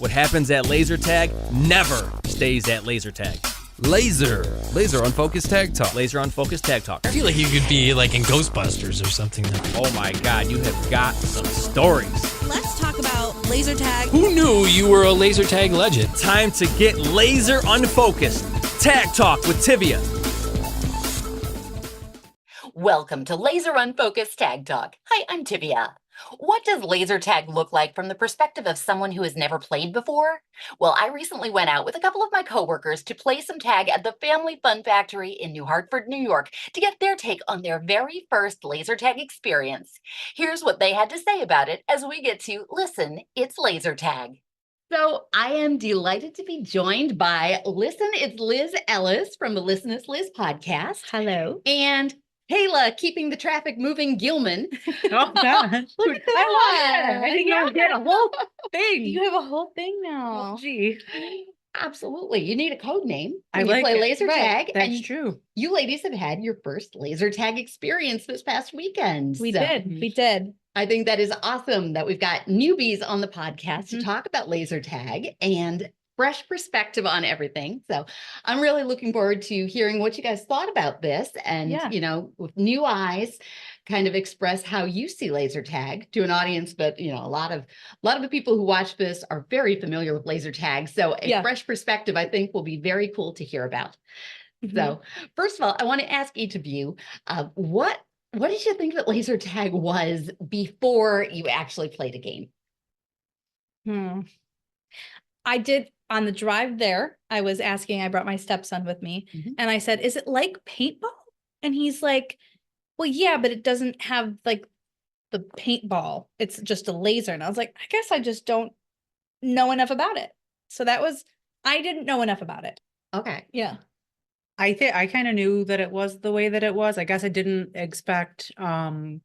What happens at laser tag never stays at laser tag. Laser Unfocused Tag Talk. Laser Unfocused Tag Talk. I feel like you could be like in Ghostbusters or something. Oh my God, you have got some stories. Let's talk about laser tag. Who knew you were a laser tag legend? Time to get laser unfocused. Tag Talk with Tivia. Welcome to Laser Unfocused Tag Talk. Hi, I'm Tivia. What does laser tag look like from the perspective of someone who has never played before? Well, I recently went out with a couple of my coworkers to play some tag at the Family Fun Factory in New Hartford, New York, to get their take on their very first laser tag experience. Here's what they had to say about it as we get to Listen, It's Laser Tag. So I am delighted to be joined by Listen, It's Liz Ellis from the Listen, It's Liz podcast. Hello. And Kayla, keeping the traffic moving, Gilman. Oh, God. Look at that. I didn't know you had a whole thing. You have a whole thing now. Oh, gee. Absolutely. You need a code name I when you like play it. laser Right. tag. That's and true. you ladies have had your first laser tag experience this past weekend. We So did. We did. I think that is awesome that we've got newbies on the podcast to talk about laser tag and fresh perspective on everything. So I'm really looking forward to hearing what you guys thought about this and, Yeah. you know, with new eyes, kind of express how you see laser tag to an audience. But, you know, a lot of the people who watch this are very familiar with laser tag. So a Yeah. fresh perspective, I think, will be very cool to hear about. Mhm. So first of all, I want to ask each of you, what did you think that laser tag was before you actually played a game? I did on the drive there. I was asking, I brought my stepson with me Mhm. and I said, is it like paintball? And he's like, well, yeah, but it doesn't have like the paintball. It's just a laser. And I was like, I guess I just don't know enough about it. So I didn't know enough about it. Okay. Yeah. I kind of knew that it was the way that it was. I guess I didn't expect, I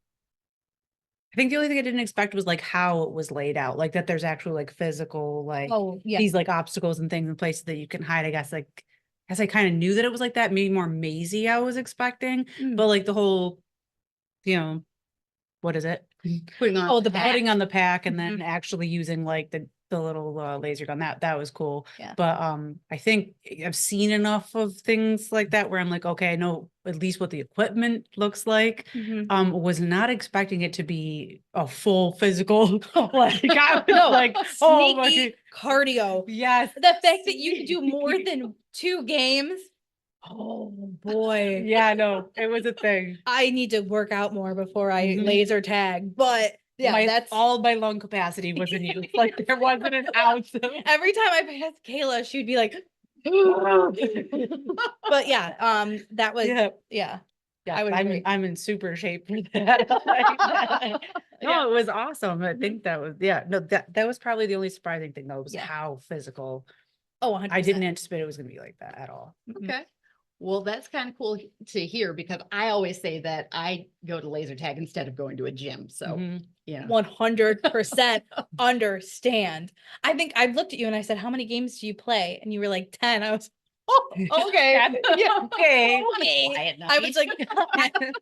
think the only thing I didn't expect was like how it was laid out, like that there's actually like physical, like Oh, yeah. these like obstacles and things in places that you can hide. I guess I kind of knew that it was like that, maybe more mazy I was expecting, Mm. but like the whole, you know, what is it? Putting on Oh, the pack. Putting on the pack and Mhm. then actually using like the little laser gun, that was cool. Yeah. But I think I've seen enough of things like that where I'm like, okay, I know at least what the equipment looks like. Mhm. Was not expecting it to be a full physical like I was No, like, oh my sneaky cardio. yes. The fact that you can do more than 2 games. Oh boy. Yeah, no, it was a thing. I need to work out more before I Mhm. laser tag, but yeah, that's all my lung capacity was in use. Like there wasn't an ounce of every time I passed Kayla, she'd be like, but yeah, that was, yeah. yeah. Yeah, I would agree. I'm in super shape for that. No, Yeah. it was awesome. I think that was that was probably the only surprising thing though, was Yeah. how physical. Oh, 100%. I didn't anticipate it was gonna be like that at all. Okay. Well, that's kind of cool to hear because I always say that I go to laser tag instead of going to a gym. So, Mhm. you know. 100% understand. I think I looked at you and I said, how many games do you play? And you were like 10. I was, oh, okay. Yeah, okay. Okay. I was like,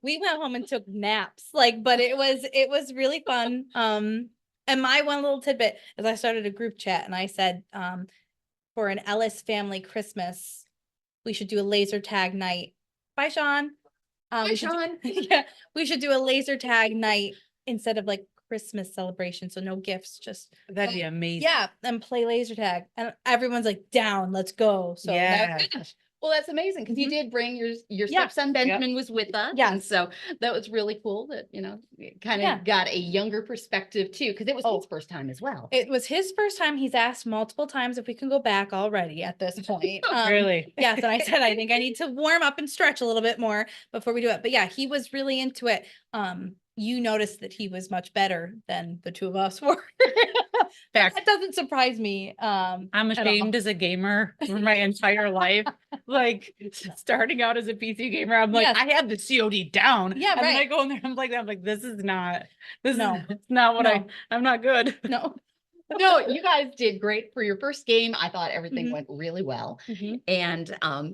we went home and took naps. Like, but it was really fun. And my one little tidbit is I started a group chat and I said, for an Ellis family Christmas, we should do a laser tag night. Bye, Sean. Hi, We should do- Sean. yeah, we should do a laser tag night instead of like Christmas celebration. So no gifts, just That'd be amazing. yeah, and play laser tag. And everyone's like, down, let's go. So Yeah. that's Well, that's amazing because you did bring your Yeah. stepson Benjamin was with us. Yes. And so that was really cool that, you know, kind of Yeah. got a younger perspective too, because it was Oh. his first time as well. it was his first time. He's asked multiple times if we can go back already at this point. Really. Yes, and I said I think I need to warm up and stretch a little bit more before we do it. But yeah, he was really into it. You noticed that he was much better than the two of us were. Fact. That doesn't surprise me. I'm at all. ashamed as a gamer for my entire life. Like starting out as a PC gamer, I'm like, Yes. I have the COD down. Yeah, and then I right. go in there, I'm like, this is not No. not what No. I'm not good. No. No, you guys did great for your first game. I thought everything Mhm. went really well. Mhm. And,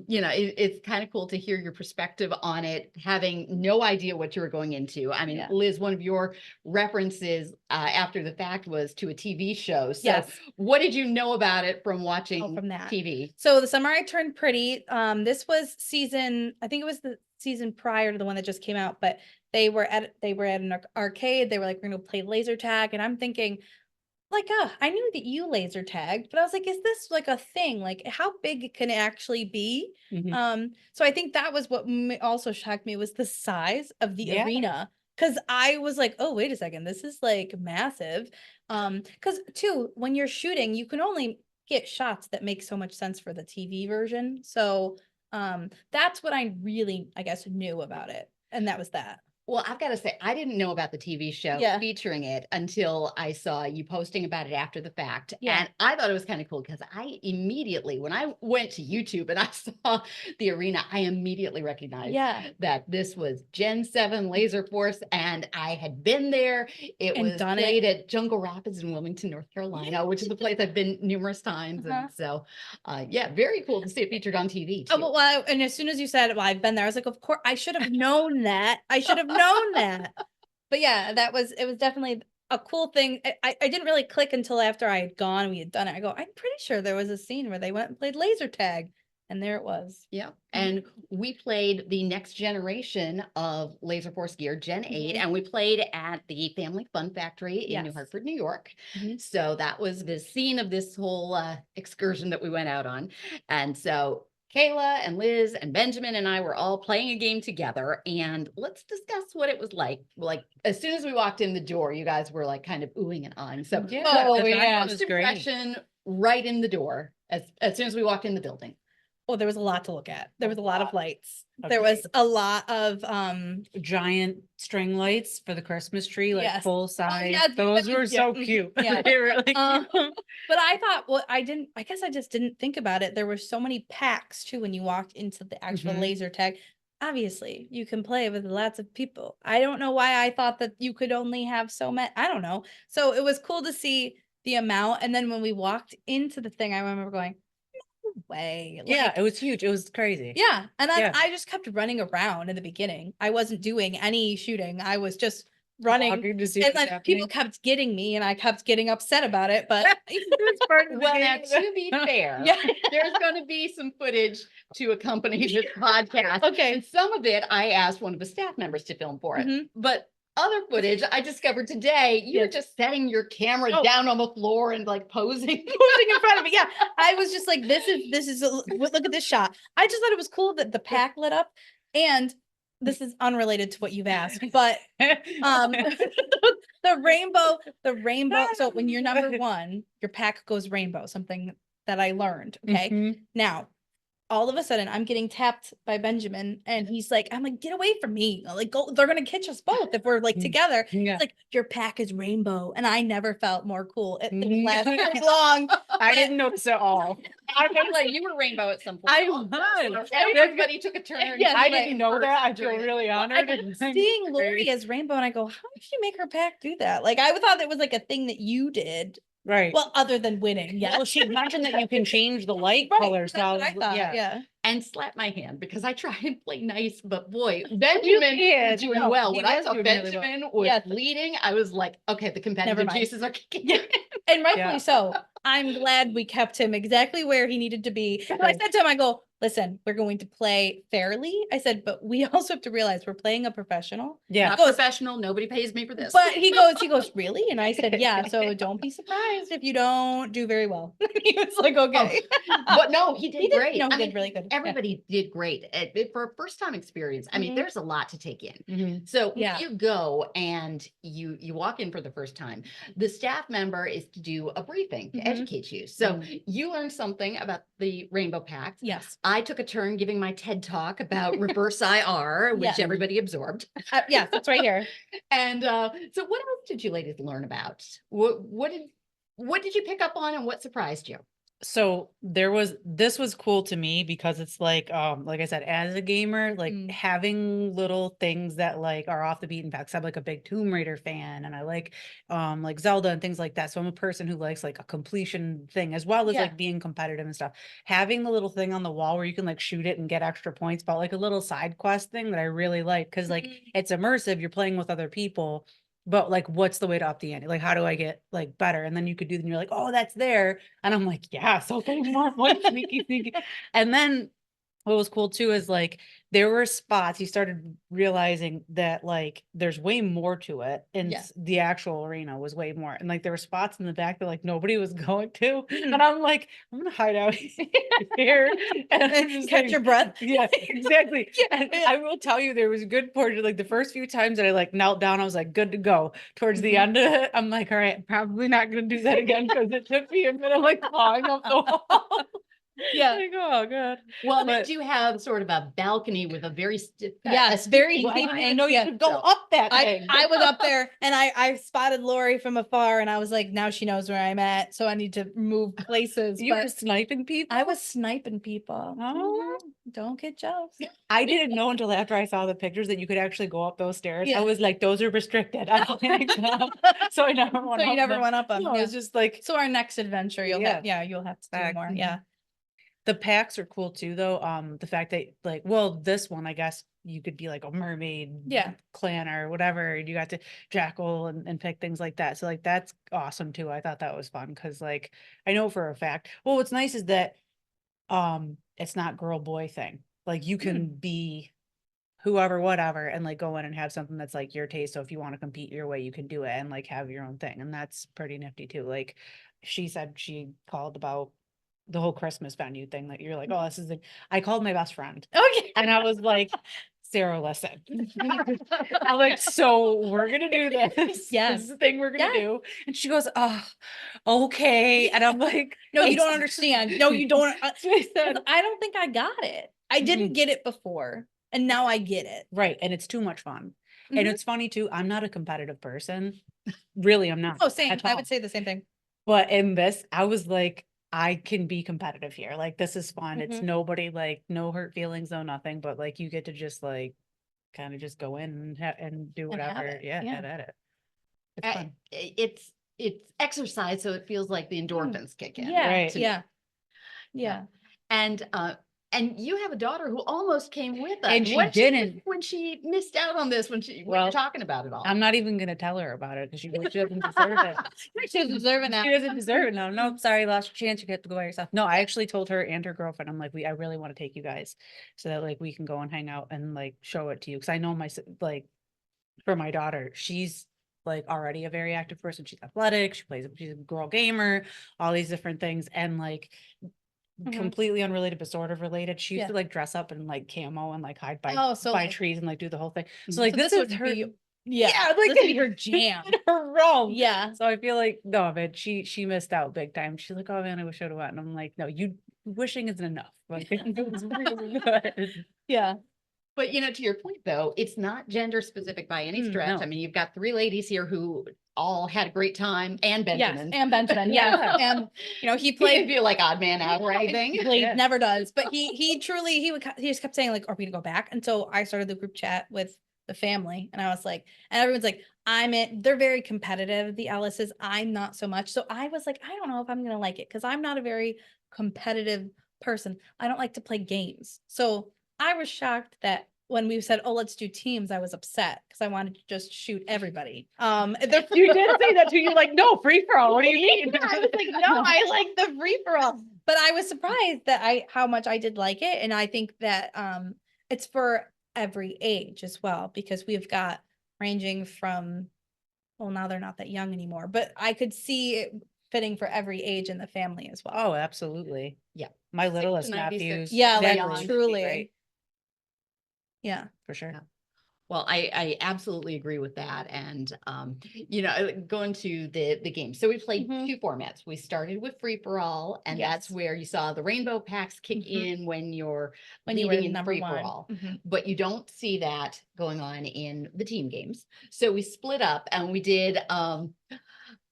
it's kind of cool to hear your perspective on it, having no idea what you were going into. I mean, Yeah. Liz, one of your references after the fact was to a TV show. So Yes. what did you know about it from watching From that. TV? So the summer I turned pretty. This was I think it was the season prior to the one that just came out, but they were at an arcade. They were like, we're gonna play laser tag, and I'm thinking, like, I knew that you laser tagged, but I was like, is this like a thing? Like, how big can it actually be? Mhm. So I think that was what also shocked me was the size of the Yeah. arena. Cause I was like, oh, wait a second, this is like massive. Cause too, when you're shooting, you can only get shots that make so much sense for the TV version. So that's what I really, I guess, knew about it. And that was that. Well, I've got to say, I didn't know about the TV show Yeah. featuring it until I saw you posting about it after the fact. Yeah. And I thought it was kind of cool because I immediately, when I went to YouTube and I saw the arena, I immediately recognized Yeah. that this was Gen 7 Laser Force. And I had been there. It And was done it. played at Jungle Rapids in Wilmington, North Carolina, which is a place I've been numerous times. Uh-huh. And so, yeah, very cool to see it featured on TV Oh, too. well, and as soon as you said, well, I've been there, I was like, of course, I should have known that. I should have known that. But yeah, it was definitely a cool thing. I didn't really click until after I had gone, we had done it. I go, I'm pretty sure there was a scene where they went and played laser tag. And there it was. Yeah. And we played the next generation of Laser Force gear, Gen 8, Mhm. and we played at the Family Fun Factory in New Yes. Hartford, New York. Mhm. So that was the scene of this whole excursion that we went out on. And so Kayla and Liz and Benjamin and I were all playing a game together. And let's discuss what it was like. Like, as soon as we walked in the door, you guys were like kind of oohing and ahhing. So, Yeah, Oh, the yeah. background first was great. impression right in the door as soon as we walked in the building. Oh, there was a lot to look at. There was a lot of lights. Okay. There was a lot of Giant string lights for the Christmas tree, like Yes. full size. yeah, Those yeah, were so mhm, cute. yeah. They were really Uh, cute. But I thought, well, I guess I just didn't think about it. There were so many packs too when you walked into the actual Mhm. laser tag. Obviously, you can play with lots of people. I don't know why I thought that you could only have so many. I don't know. So it was cool to see the amount. And then when we walked into the thing, I remember going, no way. Yeah, Like, it was huge. It was crazy. yeah. And then Yeah. I just kept running around in the beginning. I wasn't doing any shooting. I was just running. Walking to see And what's like people happening. kept getting me and I kept getting upset about it. But It's part of the Well, now, game. to be fair, yeah. there's going to be some footage to accompany this podcast. Okay. And some of it I asked one of the staff members to film for it. Mhm. But other footage I discovered today, you were Yes. just setting your camera Oh. down on the floor and like posing. Posing in front of me. Yeah. I was just like, this is look at this shot. I just thought it was cool that the pack lit up. And this is unrelated to what you've asked, but the rainbow. So when you're number one, your pack goes rainbow, something that I learned. Okay. Mhm. Now, all of a sudden, I'm getting tapped by Benjamin, and he's like, I'm like, get away from me. Like, go, they're gonna catch us both if we're like together. Yeah. It's like, your pack is rainbow. And I never felt more cool. It didn't Mhm. last very long. I didn't notice at all. I was like, you were rainbow at some point. I was. Everybody took a turn. Yeah, I right. didn't know that. I feel During it. really I honored. kept seeing Lori as rainbow, and I go, how did she make her pack do that? Like, I thought it was like a thing that you did. Right. Well, other than winning. Yeah. Well, she mentioned that you can change the light Right, colors. that's what I how- thought. yeah. Yeah. And slap my hand because I try and play nice, but boy, Benjamin did. is doing No, well. he When I was saw doing really well. Benjamin was Yes. leading, I was like, okay, the competitive mind. juices are kicking Yeah. in. And rightfully Yeah. so. I'm glad we kept him exactly where he needed to be. So I Right. said to him, I go, listen, we're going to play fairly. I said, but we also have to realize we're playing a professional. Yeah. Not goes- professional. Nobody pays me for this. But he goes, really? And I said, yeah. So don't be surprised if you don't do very well. He was like, okay. But no, he did He did, great. no, he I did mean, really good. Yeah. everybody did great for a first time experience. I mean, Mhm. there's a lot to take in. Mhm. So when Yeah. you go and you walk in for the first time, the staff member is to do a briefing to Mhm. educate you. So you learned something about the Rainbow Pact. Yes. I took a turn giving my TED talk about reverse IR, which Yeah. everybody absorbed. Yes, it's right here. And so what else did you ladies learn about? What did you pick up on and what surprised you? So this was cool to me because it's like I said, as a gamer, like having little things that like are off the beaten path. 'Cause I'm like a big Tomb Raider fan and I like Zelda and things like that. So I'm a person who likes like a completion thing as well as Yeah. like being competitive and stuff. Having the little thing on the wall where you can like shoot it and get extra points, but like a little side quest thing that I really like because like it's immersive, you're playing with other people. But like, what's the way to up the ante? Like, how do I get like better? And then you could do, then you're like, oh, that's there. And I'm like, yeah, so more points, sneaky, sneaky. And then what was cool too is like there were spots he started realizing that like there's way more to it, and Yeah. the actual arena was way more. And like there were spots in the back that like nobody was going to. And I'm like, I'm gonna hide out here and I'm just Catch like, your breath. yeah, exactly. And Yeah. I will tell you, there was a good portion, like the first few times that I like knelt down, I was like, good to go. Towards the end of it, I'm like, all right, I'm probably not gonna do that again because it took me a minute, like clawing up the wall. Yeah. Like, oh god. Well, But- did you have sort of a balcony with a very stiff? Yes, very Well, I deep. didn't know you Yeah. could go up that I, thing. I was up there and I spotted Lori from afar and I was like, now she knows where I'm at. So I need to move places. You were But sniping people? I was sniping people. Oh. Don't get jealous. I didn't know until after I saw the pictures that you could actually go up those stairs. Yeah. I was like, those are restricted. I don't think so. So I never went So you up never them. went up them. No, it Yeah. was just like So our next adventure, you'll Yeah. have, you'll have to do Back. more. Mhm. Yeah. the packs are cool too, though. The fact that like, well, this one, I guess you could be like a mermaid Yeah. clan or whatever. And you got to jackal and pick things like that. So like that's awesome too. I thought that was fun because like I know for a fact. Well, what's nice is that it's not girl boy thing. Like you can be whoever, whatever, and like go in and have something that's like your taste. So if you want to compete your way, you can do it and like have your own thing. And that's pretty nifty too. Like she said she called about the whole Christmas venue thing that you're like, oh, this is I called my best friend Okay. and I was like, Sarah, listen. I'm like, so we're gonna do this. Yes. This is the thing we're gonna Yes. do. And she goes, oh, okay. And I'm like, No, you don't it's- understand. No, you don't. That's what I said. I don't think I got it. I didn't get it before. And now I get it. Right. And it's too much fun. Mhm. And it's funny too. I'm not a competitive person. Really, I'm not. Oh, same. at I all. would say the same thing. But in this, I was like, I can be competitive here. Like, this is fun. It's nobody, like, no hurt feelings, no nothing. But like, you get to just like, kind of just go in and do And have whatever. it, Yeah, yeah. have at it. It's fun. It's exercise, so it feels like the endorphins kick in. Yeah. Right. to me. Yeah. And you have a daughter who almost came with us. And she What'd didn't. think when she missed out on this, when we Well, were talking about it all. I'm not even gonna tell her about it because she doesn't deserve it. She doesn't deserve it now. She doesn't deserve it. No, no, sorry, lost your chance. You get to go by yourself. No, I actually told her and her girlfriend, I'm like, I really want to take you guys so that like we can go and hang out and like show it to you. Cause I know like for my daughter, she's like already a very active person. She's athletic. She's a girl gamer, all these different things. And like completely unrelated, but sort of related. She used Yeah. to like dress up in like camo and like hide by, Oh, so by like- trees and like do the whole thing. So Mhm. like So this this is would her. be- Yeah. like This would be her jam. her realm. Yeah. So I feel like no, man, she missed out big time. She's like, oh man, I wish I'd have went. And I'm like, no, you wishing isn't enough. Like it was really good. Yeah. But to your point though, it's not gender specific by any stretch. no. I mean, you've got 3 ladies here who all had a great time, and Benjamin. Yes. And Benjamin. Yeah. And he He didn't played. feel like odd man out or anything. Blade Yeah. never does, but he truly he just kept saying like, "Are we gonna go back?" And so I started the group chat with the family, and I was like, and everyone's like, "I'm in." They're very competitive. The Ellises, I'm not so much. So I was like, I don't know if I'm gonna like it because I'm not a very competitive person. I don't like to play games. So I was shocked that when we said, "Oh, let's do teams," I was upset because I wanted to just shoot everybody. They're You did say that too. You're like, no, free for all. What do you mean? I was like, no, I like the free for all. But I was surprised that how much I did like it. And I think that it's for every age as well, because we've got ranging from, well, now they're not that young anymore, but I could see it fitting for every age in the family as well. Oh, absolutely. Yeah. My 6 littlest to 96. nephews. Yeah, that like would be truly. great, Yeah. for sure. Yeah. Well, I absolutely agree with that. And, going to the game. So we played Mhm. 2 formats. We started with free for all, and that's Yes. where you saw the rainbow packs kick Mhm. in when you're When you were leading in number free for one. all. Mhm. But you don't see that going on in the team games. So we split up and we did,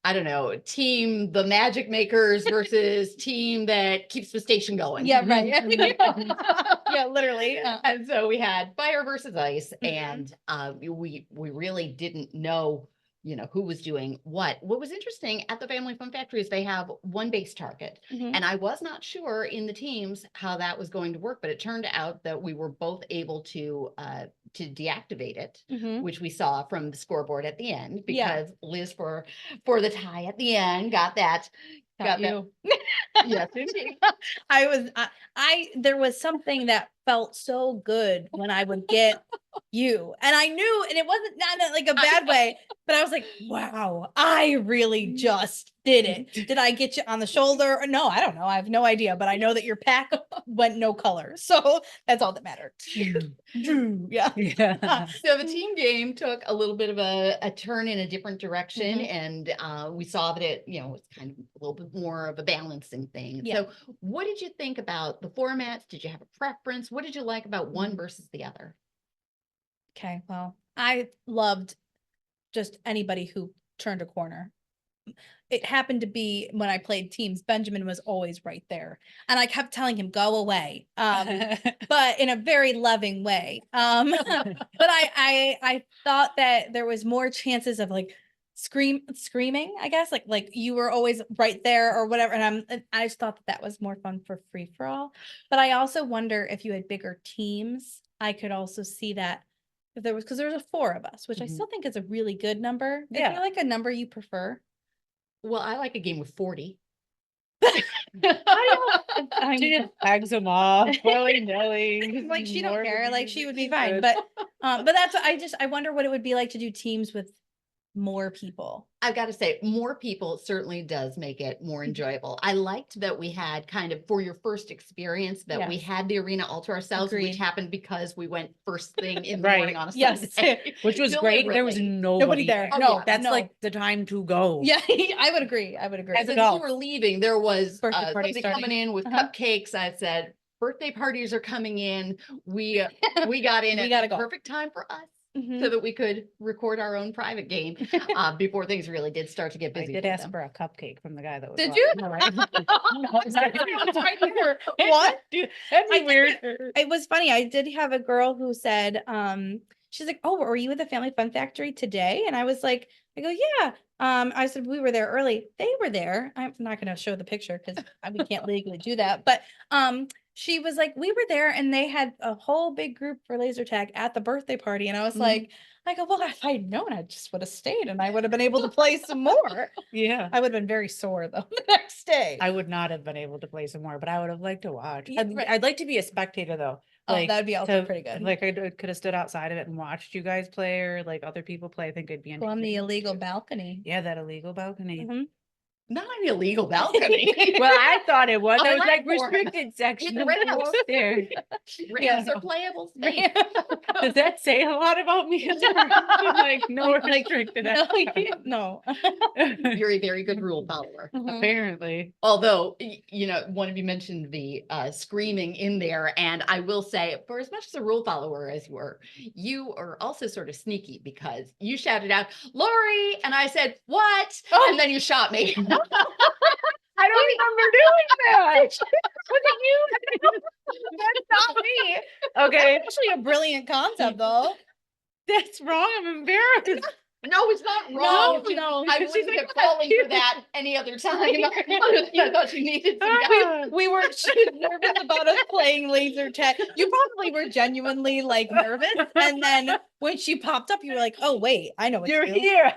I don't know, team the magic makers versus team that keeps the station going. Yeah, right. Yeah, literally. And so we had fire versus ice, Mhm. and we really didn't know, who was doing what. What was interesting at the Family Fun Factory is they have one base target, Mhm. and I was not sure in the teams how that was going to work, but it turned out that we were both able to deactivate it, Mhm. which we saw from the scoreboard at the end, Yeah. because Liz for the tie at the end got that. Got that. you. Yes, indeed. There was something that felt so good when I would get you, and I knew, and it wasn't not in, like a bad way, but I was like, wow, I really just did it. Did I get you on the shoulder? Or no, I don't know. I have no idea, but I know that your pack went no color. So that's all that mattered. Yeah. Yeah. So the team game took a little bit of a turn in a different direction, Mhm. and we saw that it, was kind of a little bit more of a balancing thing. Yeah. So what did you think about the formats? Did you have a preference? What did you like about one versus the other? Okay. Well, I loved just anybody who turned a corner. It happened to be when I played teams, Benjamin was always right there. And I kept telling him, go away. But in a very loving way. But I thought that there was more chances of like screaming, I guess, like you were always right there or whatever. And I just thought that was more fun for free for all. But I also wonder if you had bigger teams, I could also see that if there was, because there was 4 of us, which I Mhm. still think is a really good number. Is Yeah. there like a number you prefer? Well, I like a game with 40. She just tags them off, willy-nilly. Like she don't care, like she would be fine. Good. But that's what I wonder what it would be like to do teams with more people. I've got to say, more people certainly does make it more enjoyable. I liked that we had kind of, for your first experience, that we Yes. had the arena all to ourselves, Agreed. which happened because we went first thing in the Right. morning on a Yes. Sunday. Which was great. There was Deliberately. nobody there. Oh, No, yeah. That's no. like the time to go. Yeah, I would agree. I would agree. As we adults. were leaving, there was Birthday party somebody starting. coming in with Uh-huh. cupcakes. I said, birthday parties are coming in. We got in We at gotta the go. perfect time for us, Mhm. so that we could record our own private game before things really did start to get I busy. did for ask them. for a cupcake from the guy that was. Did walking you? around. Right there. What? Dude, that'd be I did weird. It was funny. I did have a girl who said, she's like, "Oh, were you at the Family Fun Factory today?" And I was like, I go, "Yeah." I said, "We were there early." They were there. I'm not going to show the picture because we can't legally do that. But she was like, "We were there, and they had a whole big group for laser tag at the birthday party." And I was like, "I go, well, if I'd known, I just would have stayed, and I would have been able to play some more." Yeah. I would have been very sore though the next day. I would not have been able to play some more, but I would have liked to watch. Yeah, right. I'd like to be a spectator though. Oh, that'd be also pretty good. Like I could have stood outside of it and watched you guys play or like other people play. I think I'd be Go on the interested. illegal balcony. Yeah, that illegal balcony. Mhm. Not an illegal balcony. Well, I thought it was. On That was like platform. restricted section. the of red the house. wall there. Ramps are playable space. Does that say a lot about me? Like no restricted. No, you can't- no. You're a very good rule follower. Mhm. Apparently. Although, one of you mentioned the screaming in there, and I will say, for as much as a rule follower as you are also sort of sneaky, because you shouted out, "Lori," and I said, "What?" And then you shot me. I don't remember doing that. Was it you? That's not me. Okay, Actually, a brilliant concept though. that's wrong. I'm embarrassed. No, it's not wrong. No, I She's wouldn't like, have fallen for that any other time. You thought you needed some guidance. we were she was nervous about us playing laser tag. You probably were genuinely like nervous, and then when she popped up, you were like, "Oh wait, I know what You're to do." here.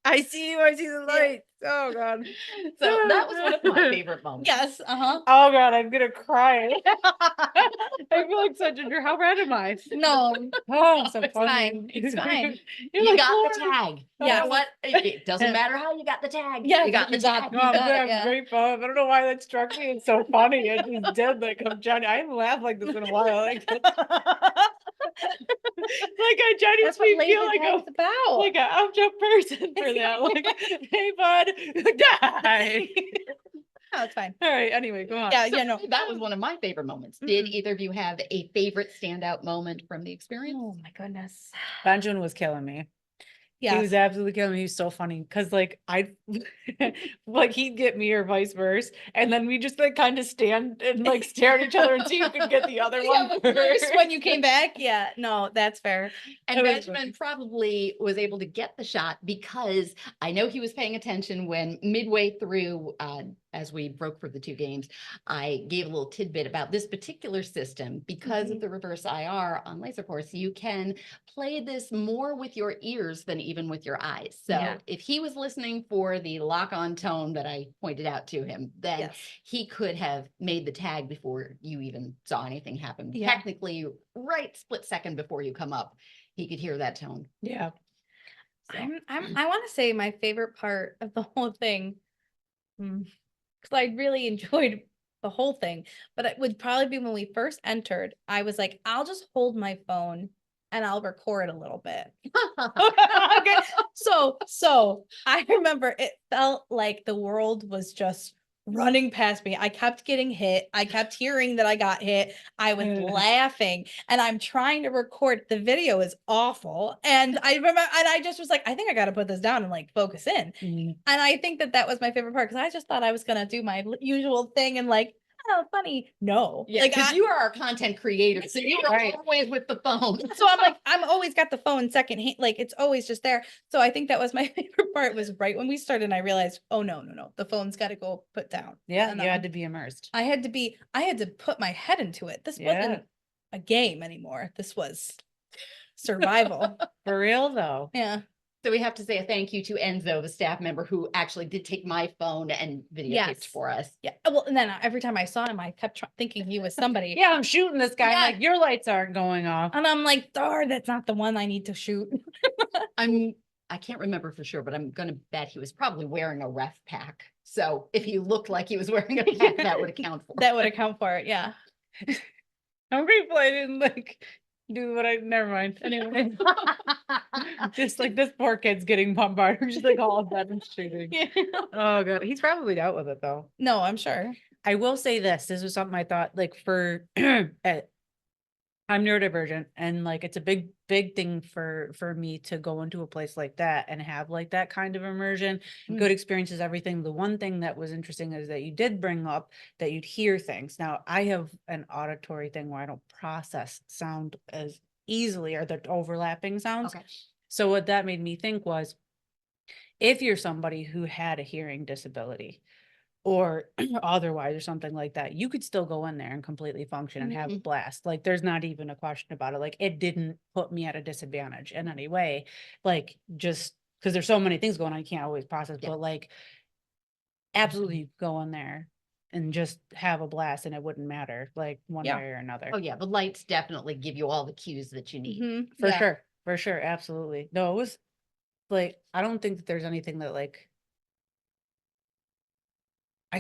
I see you. I see the light. Oh god. So that was one of my favorite moments. Yes. Oh god, I'm gonna cry. I feel like such a. How red am I? No. Oh, so It's funny. fine. It's fine. You're You like, got the "Lord." tag. You Yes. know what? It doesn't matter how you got the tag. Yeah, You got the you got tag. No, I'm got gonna it, have yeah. great fun. I don't know why that struck me. It's so funny. It just did. Like I'm Johnny. I haven't laughed like this in a while. Like, like I That's what genuinely laser feel like tag is about. like an out jump person for that. Like, hey bud, die. No, it's fine. All right. Anyway, go on. Yeah, yeah, no. That was one of my favorite moments. Did either of you have a favorite standout moment from the experience? Oh my goodness. Benjamin was killing me. He Yes. was absolutely killing me. He was so funny because like I like he'd get me or vice versa. And then we just like kind of stand and like stare at each other and see who could get the other Yeah, one but first first. when you came back, yeah, no, that's fair. And It was Benjamin probably was able to get the shot because I know he was paying attention when midway through, as we broke for the 2 games, I gave a little tidbit about this particular system. Because of the reverse IR on Laser Course, you can play this more with your ears than even with your eyes. So Yeah. if he was listening for the lock-on tone that I pointed out to him, then Yes. he could have made the tag before you even saw anything happen. Yeah. Technically, right split second before you come up, he could hear that tone. Yeah. So. I want to say my favorite part of the whole thing, because I really enjoyed the whole thing, but it would probably be when we first entered. I was like, I'll just hold my phone and I'll record a little bit. Okay. So I remember it felt like the world was just running past me. I kept getting hit. I kept hearing that I got hit. I was laughing and I'm trying to record. The video is awful. And I remember, and I just was like, I think I got to put this down and like focus in. Mhm. And I think that that was my favorite part because I just thought I was going to do my usual thing and like, oh, funny. No. Yeah, Like, because you are our content creator, so you are Right. always with the phone. so I'm like, I'm always got the phone second hand, like it's always just there. So I think that was my favorite part was right when we started and I realized, oh no, the phone's got to go put down. Yeah, And, you had to be immersed. I had to put my head into it. This Yeah. wasn't a game anymore. This was survival. For real though. Yeah. So we have to say a thank you to Enzo, the staff member who actually did take my phone and videotaped Yes. for us. Yeah. Well, and then every time I saw him, I kept thinking he was somebody. Yeah, I'm shooting this guy. Yeah. Like your lights aren't going off. And I'm like, darn, that's not the one I need to shoot. I can't remember for sure, but I'm going to bet he was probably wearing a ref pack. So if he looked like he was wearing a pack, that would account for That it. would account for it. Yeah. I'm grateful I didn't like do what I never mind. Anyway. Just like this poor kid's getting bombarded. Just like all of that and shooting. Oh god. He's probably dealt with it though. No, I'm sure. I will say this. This was something I thought like for I'm neurodivergent and like it's a big thing for me to go into a place like that and have like that kind of immersion. Good experiences, everything. The one thing that was interesting is that you did bring up that you'd hear things. Now I have an auditory thing where I don't process sound as easily or the overlapping sounds. Okay. So what that made me think was if you're somebody who had a hearing disability or otherwise or something like that, you could still go in there and completely function and have a blast. Like there's not even a question about it. Like it didn't put me at a disadvantage in any way. Like just because there's so many things going on, you can't always process, Yeah. but like absolutely you could go in there and just have a blast and it wouldn't matter like one Yeah. way or another. Oh yeah, the lights definitely give you all the cues that you need. Mhm. For Yeah. sure. For sure. Absolutely. No, it was like, I don't think that there's anything that like,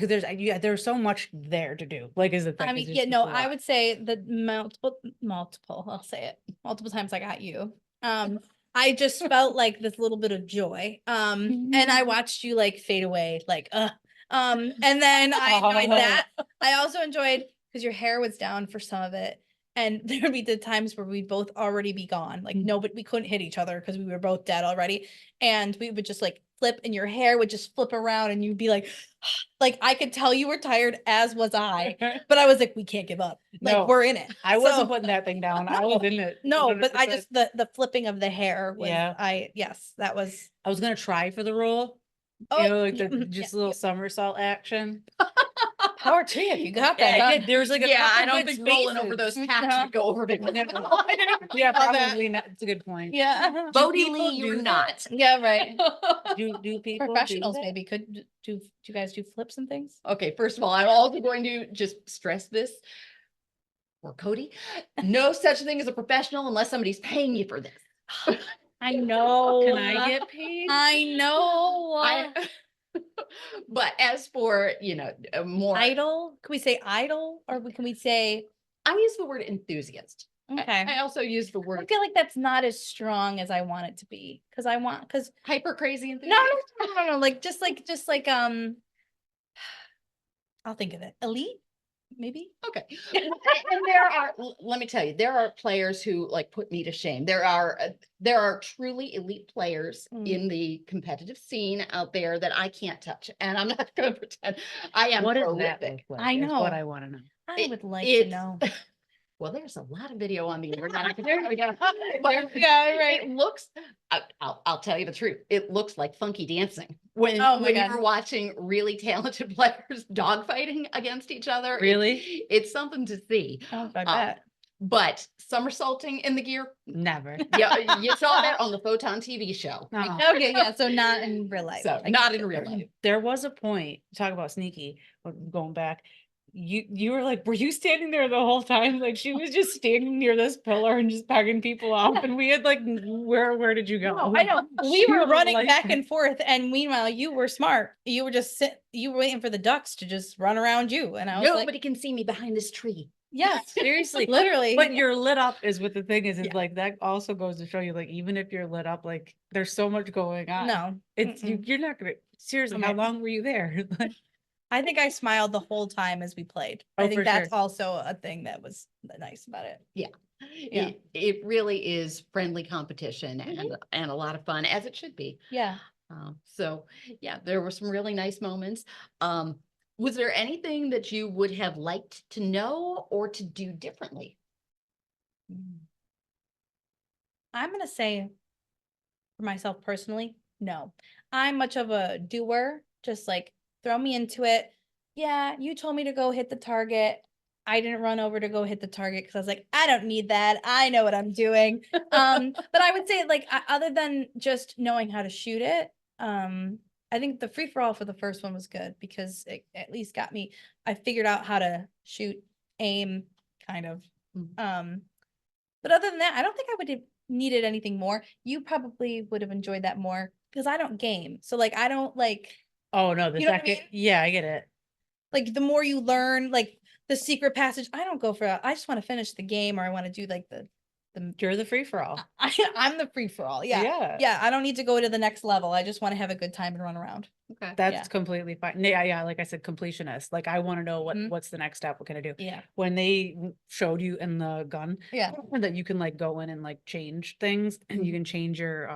there's so much there to do. Like, is it? I mean, yeah, no, I would say the multiple, I'll say it multiple times I got you. I just felt like this little bit of joy. And I watched you like fade away, like, and then I enjoyed that. I also enjoyed because your hair was down for some of it. And there would be the times where we'd both already be gone. Like, no, but we couldn't hit each other because we were both dead already. And we would just like flip and your hair would just flip around and you'd be like, like, I could tell you were tired, as was I. But I was like, we can't give up. Like, No, we're in it. I wasn't So- putting that thing down. I was in it. No, but I 100%. just, the flipping of the hair was, Yeah. yes, that was. I was gonna try for the roll. Oh, You know, like yeah, the just a little somersault action. power to you. You got that. Yeah, I done. did. There was like a Yeah, I couple don't good think rolling over spaces. those packs would go over big. Yeah, Love that. probably not. It's a good point. Yeah. Bodie people Lee, you're do not. Yeah, right. Do people do Professionals that? maybe could do you guys do flips and things? Okay, first of all, I'm also going to just stress this. Or Cody, no such thing as a professional unless somebody's paying you for this. I know. Can I get paid? I know. But as for, more, Idle? Can we say idle or can we say I use the word enthusiast. okay? I also use the I word feel like that's not as strong as I want it to be because hyper crazy no, enthusiast. no, like just like I'll think of it. Elite? maybe. Okay. And there are, let me tell you, there are players who like put me to shame. There are truly elite players in the competitive scene out there that I can't touch. And I'm not going to pretend I am What does that prolific. look like? I Is what know. I want to know. I would like to It's- know. Well, there's a lot of video on the internet. There we go. Yeah, right. It looks, I'll tell you the truth. It looks like funky dancing when, Oh my when God. you're watching really talented players dogfighting against each other. Really? It's something to see. Oh, I Um, bet. But somersaulting in the gear, Never. yeah, you saw that on the Photon TV show. No. Okay, yeah, so not in real life. So I not get in it. real life. There was a point, talk about sneaky, going back. You were like, were you standing there the whole time? Like she was just standing near this pillar and just pegging people off. And we had like, where did you go? No, I know. We She were was running like back that. and forth, and meanwhile, you were smart. You were just you were waiting for the ducks to just run around you, and I was Nobody like, can see me behind this tree. "Yeah, Seriously. literally." But you're lit up is what the thing is. It's Yeah. like that also goes to show you, like, even if you're lit up, like there's so much going on. No, It's you're not gonna seriously, how Okay. long were you there? Like, I think I smiled the whole time as we played. Oh, I think for that's sure. also a thing that was nice about it. Yeah. It really is friendly competition and a lot of fun, as it should be. Yeah. So yeah, there were some really nice moments. Was there anything that you would have liked to know or to do differently? I'm gonna say for myself personally, no. I'm much of a doer, just like throw me into it. Yeah, you told me to go hit the target. I didn't run over to go hit the target because I was like, I don't need that. I know what I'm doing. But I would say like other than just knowing how to shoot it, I think the free for all for the first one was good because it at least got me. I figured out how to shoot, aim, kind of. But other than that, I don't think I would have needed anything more. You probably would have enjoyed that more because I don't game. So like I don't like oh no, the You know what I second, mean? yeah, I get it. like the more you learn, like the secret passage. I don't go for I just want to finish the game or I want to do like the You're the free for all. I'm the free for all. Yeah. Yeah. Yeah. I don't need to go to the next level. I just want to have a good time and run around. Okay. That's Yeah. completely fine. Yeah, yeah. Like I said, completionist. Like I want to know Mhm. what's the next step. What can I do? Yeah. When they showed you in the gun, Yeah. that you can like go in and like change things, and you can change your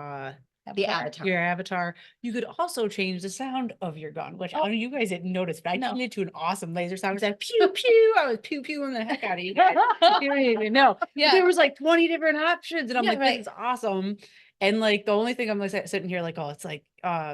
The avatar. your avatar. You could also change the sound of your gun, which I know you guys didn't notice, but I No. turned it to an awesome laser sound. It said pew pew. I was pew pewing the heck out of you guys. You don't even know. Yeah. There was like 20 different options, and I'm Yeah, like, right. this is awesome. And like the only thing I'm like sitting here like, oh, it's like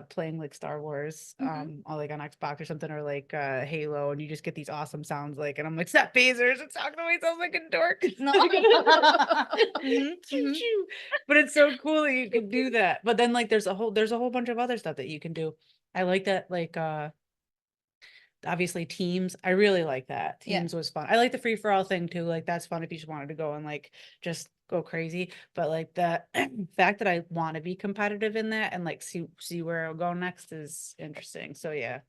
playing like Star Wars, or like on Xbox or something, or like Halo, and you just get these awesome sounds like, and I'm like, stop phasers, it's talking to me, sounds like a dork. No. Mhm, Choo mhm. choo. But it's so cool that you can do that. But then like there's a whole bunch of other stuff that you can do. I like that, like obviously teams. I really like that. Yeah. Teams was fun. I like the free for all thing too. Like that's fun if you just wanted to go and like just go crazy. But like the fact that I want to be competitive in that and like see where I'll go next is interesting. So yeah.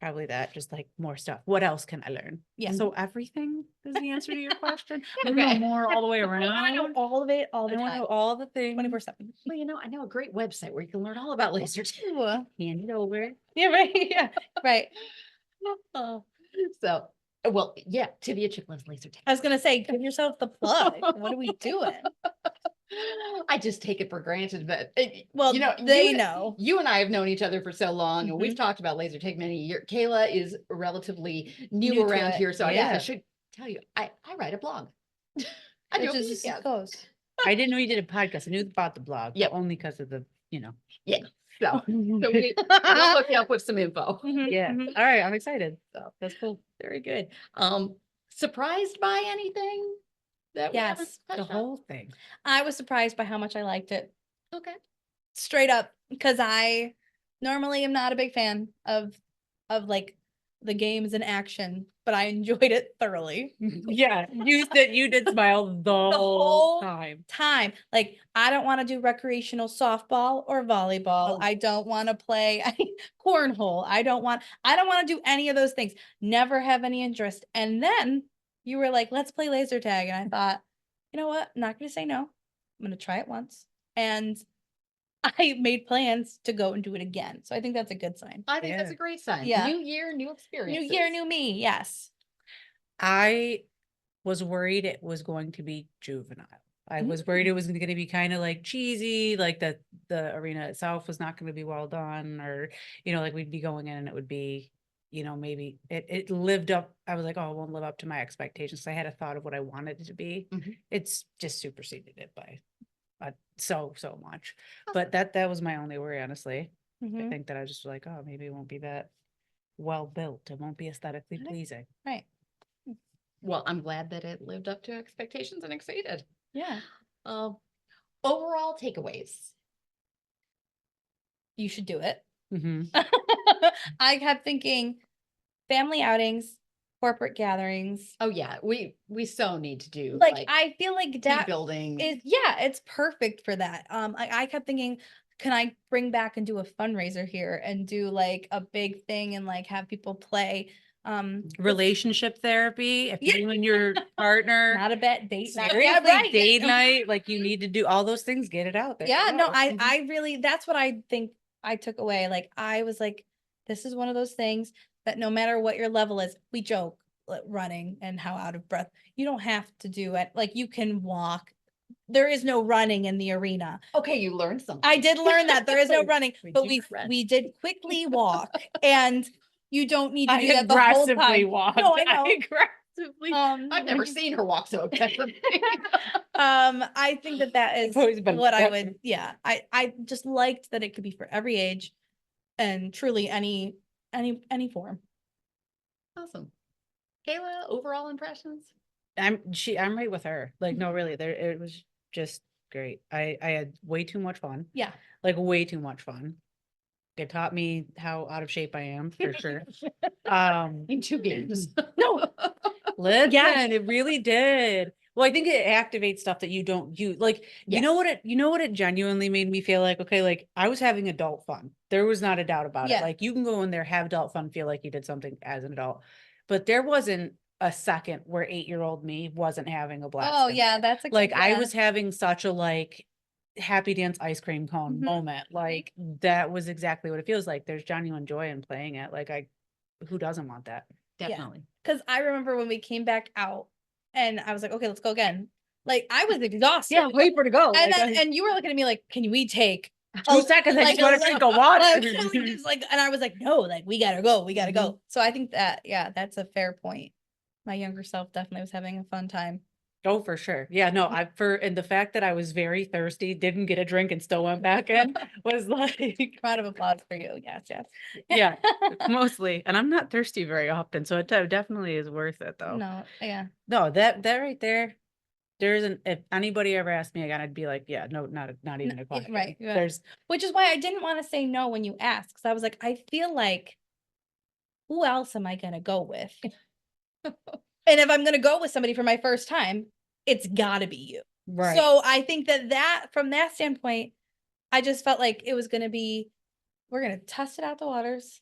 Probably that, just like more stuff. What else can I learn? Yeah. So everything is the answer to your question. I Okay. know more all the way around. I know all of it all the I want to time. know all the things. 24/7. Well, I know a great website where you can learn all about laser tag. Ooh. Hand it over. Yeah, right. Yeah. Right. So, well, yeah, Tivia Chicklins laser tag. I was gonna say, give yourself the plug. What are we doing? I just take it for granted, but Well, they know. You and I have known each other for so long, and we've Mhm. talked about laser tag many years. Kayla is relatively new New to around it, here, so I guess I yeah. should tell you, I write a blog. I do Which a is just podcast. goes. I didn't know you did a podcast. I knew about the blog. Yep. Only because of the, Yeah, so we'll hook you up with some info. Mhm, Yeah. mhm. All right. I'm excited. So That's cool. very good. Surprised by anything that we haven't Yes, The touched on? whole thing. I was surprised by how much I liked it. Okay. Straight up, because I normally am not a big fan of like the games in action, but I enjoyed it thoroughly. Yeah. You did smile the whole whole time. Time. Like I don't want to do recreational softball or volleyball. Oh. I don't want to play cornhole. I don't want to do any of those things. Never have any interest. And then you were like, let's play laser tag. And I thought, you know what? I'm not going to say no. I'm going to try it once. And I made plans to go and do it again. So I think that's a good sign. I think that's Yeah. a great sign. Yeah. New year, new experience. New year, new me. Yes. I was worried it was going to be juvenile. I was worried it was going to be kind of like cheesy, like that the arena itself was not going to be well done, or like we'd be going in and it would be, maybe it lived up. I was like, oh, it won't live up to my expectations. So I had a thought of what I wanted it to be. It's just superseded it by so much. But that was my only worry, honestly. I think that I just was like, oh, maybe it won't be that well built. It won't be aesthetically pleasing. Right. Well, I'm glad that it lived up to expectations and exceeded. Yeah. Overall takeaways. You should do it. Mm-hmm. I kept thinking family outings, corporate gatherings. Oh yeah, we so need to do Like I feel like team that building. it's perfect for that. I kept thinking, can I bring back and do a fundraiser here and do like a big thing and like have people play Relationship therapy. If Yeah. you and your partner not a bad date night. seriously Yeah, right. date night, like you need to do all those things, get it out there. Yeah, no, Mm-hmm. I really, that's what I think I took away. Like, I was like, this is one of those things that no matter what your level is, we joke running and how out of breath. You don't have to do it. Like, you can walk. There is no running in the arena. Okay, you learned something. I did learn that there is no running, but do run. we did quickly walk, and you don't need to I do that the whole aggressively time. walked. No, I know. Aggressively. I've never seen her walk so aggressively. I think that is I've always been what I aggressive. would, yeah, I just liked that it could be for every age and truly any form. Awesome. Kayla, overall impressions? I'm right with her. Like, no, really, it was just great. I had way too much fun. Yeah. Like way too much fun. It taught me how out of shape I am, for sure. In 2 games. No, listen, it really did. Well, I think it activates stuff that you don't use. Like, you know what it genuinely made me feel like, okay, like I was having adult fun. There was not a doubt about it. Yeah. Like you can go in there, have adult fun, feel like you did something as an adult. But there wasn't a second where 8-year-old me wasn't having a blast. Oh in yeah, there. that's Like I yeah. was having such a like happy dance ice cream cone Mhm. moment. Like that was exactly what it feels like. There's genuine joy in playing it. Like who doesn't want that? Definitely. Because I remember when we came back out and I was like, okay, let's go again. Like I was exhausted. Yeah, wait for it to go. And Like, then and you were looking at me like, can we take 2 seconds? I just want to drink a water. and I was like, no, like we gotta go, we gotta go. So I think that that's a fair point. My younger self definitely was having a fun time. Oh, for sure. Yeah, no, and the fact that I was very thirsty, didn't get a drink and still went back in was like, Round of applause for you. Yes, yes. yeah, mostly. And I'm not thirsty very often, so it definitely is worth it though. No, yeah. No, that right there, if anybody ever asked me again, I'd be like, yeah, no, not even a question. Right. Yeah. There's Which is why I didn't want to say no when you asked, because I was like, I feel like, who else am I gonna go with? And if I'm gonna go with somebody for my first time, it's gotta be you. right. So I think that from that standpoint, I just felt like it was gonna be, we're gonna test it out the waters,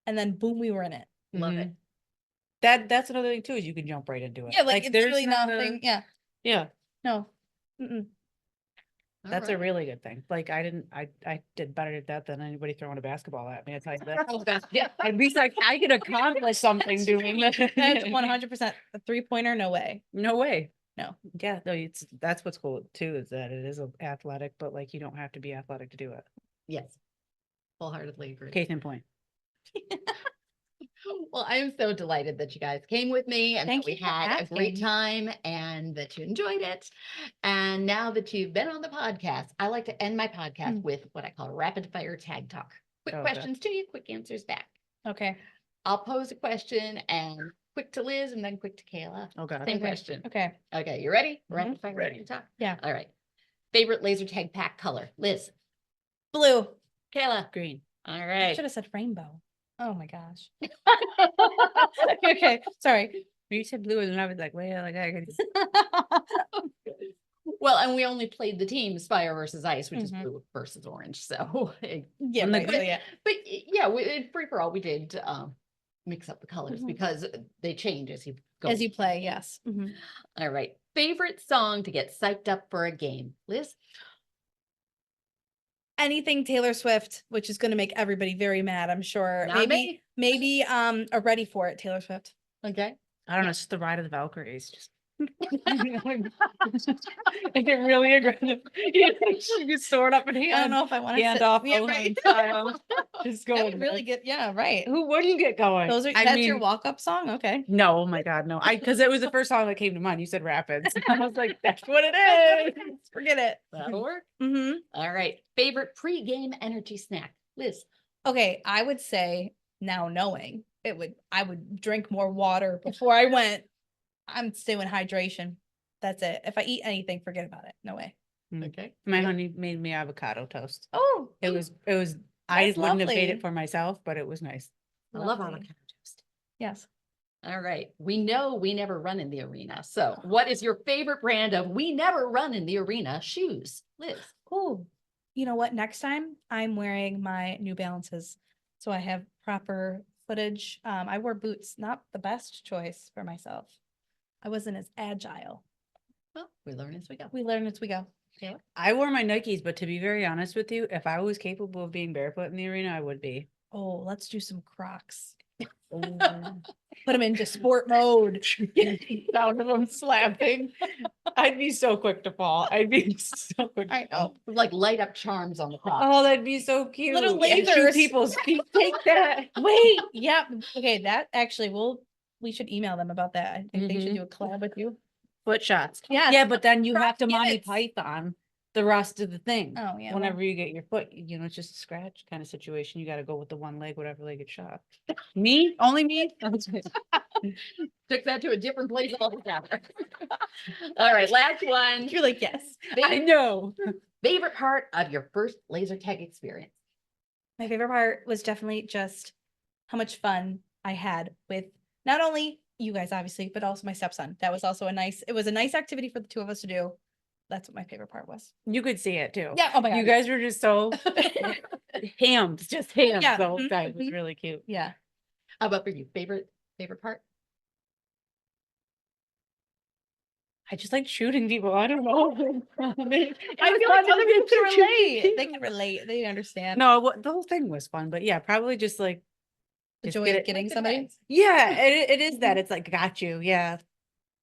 and then boom, we were in it. Love Mhm. it. That's another thing too, is you can jump right into it. Yeah, like it's there's really not nothing. Yeah, yeah. no. Mm-mm. That's a really good thing. Like I did better at that than anybody throwing a basketball at me. I tell you that. Oh, gosh. Yeah, at least like I could accomplish something doing that. That's 100% a 3-pointer. No way. No way. No. Yeah, no, that's what's cool too, is that it is athletic, but like you don't have to be athletic to do it. Yes. Wholeheartedly agree. Case in point. Well, I am so delighted that you guys came with me and Thank that we you for had a great asking. time and that you enjoyed it. And now that you've been on the podcast, I like to end my podcast with what I call rapid fire tag talk. Quick Okay. questions to you, quick answers back. Okay. I'll pose a question and quick to Liz and then quick to Kayla. Oh god. Same Okay. question. Okay. Okay, you ready? Mhm. Rapid fire tag talk. Yeah. All right. Favorite laser tag pack color? Liz. Blue. Kayla. Green. All I right. should have said rainbow. Oh my gosh. Okay. Sorry. When you said blue, and I was like, well, like I could. Well, and we only played the teams fire versus ice, which is Mhm. blue versus orange. So, Yeah. And the Right, so yeah. but yeah, in free for all, we did mix up the colors Mhm. because they change as you go. As you play, yes. Mhm. All right. Favorite song to get psyched up for a game, Liz? Anything Taylor Swift, which is going to make everybody very mad, I'm sure. Not me. Maybe a Ready for It Taylor Swift. Okay. I don't know, it's just the ride of the Valkyries. Just I get really aggressive. You sword up and hand. I don't know if I want to hand off. Yeah, the right. style. Just That going would really get, yeah, right. Who wouldn't get going? Those are, I that's your mean, walk-up song? Okay. no, oh my God, no. Because it was the first song that came to mind. You said Rapids. I was like, that's what it is. Forget it. That'll work. Mm-hmm. All right. Favorite pre-game energy snack, Liz. Okay, I would say now knowing I would drink more water before I went. I'm doing hydration. That's it. If I eat anything, forget about it. No way. Okay. My honey made me avocado toast. Oh, It was, I That's wouldn't have made lovely. it for myself, but it was nice. I love lovely. avocado toast. Yes. All right. We know we never run in the arena. So what is your favorite brand of we never run in the arena shoes, Liz? Oh, you know what? Next time I'm wearing my New Balances, so I have proper footage. I wore boots, not the best choice for myself. I wasn't as agile. Well, we learn as we go. We learn as we go. I wore my Nikes, but to be very honest with you, if I was capable of being barefoot in the arena, I would be. Oh, let's do some Crocs. Oh. Put them into sport mode. Sound of them slapping. I'd be so quick to fall. I'd be so quick. I know. Like light up charms on the top. Oh, that'd be so cute. Little And shoot lasers. people's feet. Take that. Wait, yeah. Okay, that actually we should email them about that. I think they should do a collab with you. Foot shots. Yeah. Yeah, but then you have to Monty Gimmicks. Python the rest of the thing. Oh, yeah. Whenever you get your foot, it's just a scratch kind of situation. You got to go with the one leg, whatever leg gets shot. Me? Only me? Took that to a different place altogether. All right, last one. You're like, yes. I know. Favorite part of your first laser tag experience? My favorite part was definitely just how much fun I had with not only you guys, obviously, but also my stepson. That was also it was a nice activity for the two of us to do. That's what my favorite part was. You could see it too. Yeah. Oh my God. You guys were just so hammed, just hammed Yeah, the whole mhm, time. It was mhm. really cute. Yeah. How about for you? Favorite part? I just like shooting people. I don't know. I feel like other people can relate. They can relate. They understand. No, the whole thing was fun, but yeah, probably just like The just joy get of it- getting Like somebody. events. Yeah, it is that. It's like got you. Yeah.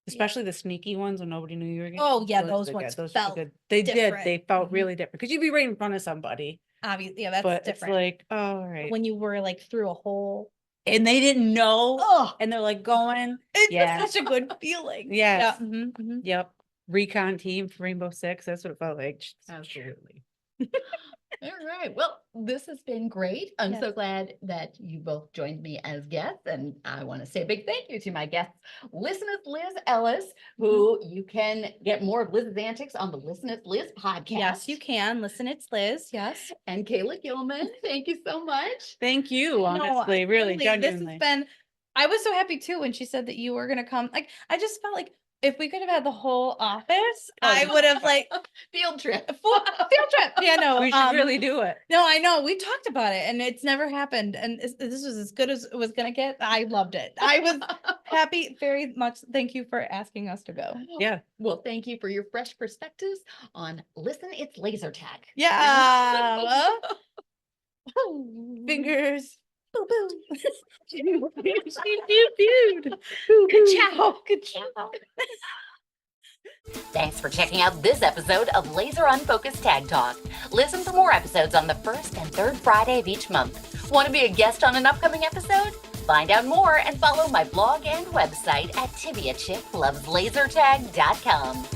Especially the sneaky ones when nobody knew you were getting. Oh, yeah, those were ones good. Those felt were good. They different. did. They felt Mhm. really different because you'd be right in front of somebody, Obviously, yeah, that's but different. it's like, oh, all right. When you were like through a hole. And they didn't know, Oh, and they're like going. it's Yeah. such a good feeling. Yes. Yeah. Mhm, mhm. Yep. Recon team for Rainbow Six. That's what it felt like. Absolutely. All right. Well, this has been great. I'm Yes. so glad that you both joined me as guests. And I want to say a big thank you to my guests, Listen It's Liz Ellis, who you can get more of Liz's antics on the Listen It's Liz podcast. Yes, you can. Listen, it's Liz. Yes. And Kayla Gilman. Thank you so much. Thank you. No, Honestly, really, This genuinely. has been, I was so happy too when she said that you were going to come. Like, I just felt like if we could have had the whole office, I would have like Field trip. field trip. Yeah, no. We should really do it. No, I know. We talked about it and it's never happened. And this was as good as it was going to get. I loved it. I was happy very much. Thank you for asking us to go. Yeah. Well, thank you for your fresh perspectives on Listen It's Laser Tag. Yeah. Fingers. Boo boo. Good job. Good job. Thanks for checking out this episode of Laser Unfocused Tag Talk. Listen for more episodes on the first and third Friday of each month. Want to be a guest on an upcoming episode? Find out more and follow my blog and website at TiviaChickLovesLaserTag.com.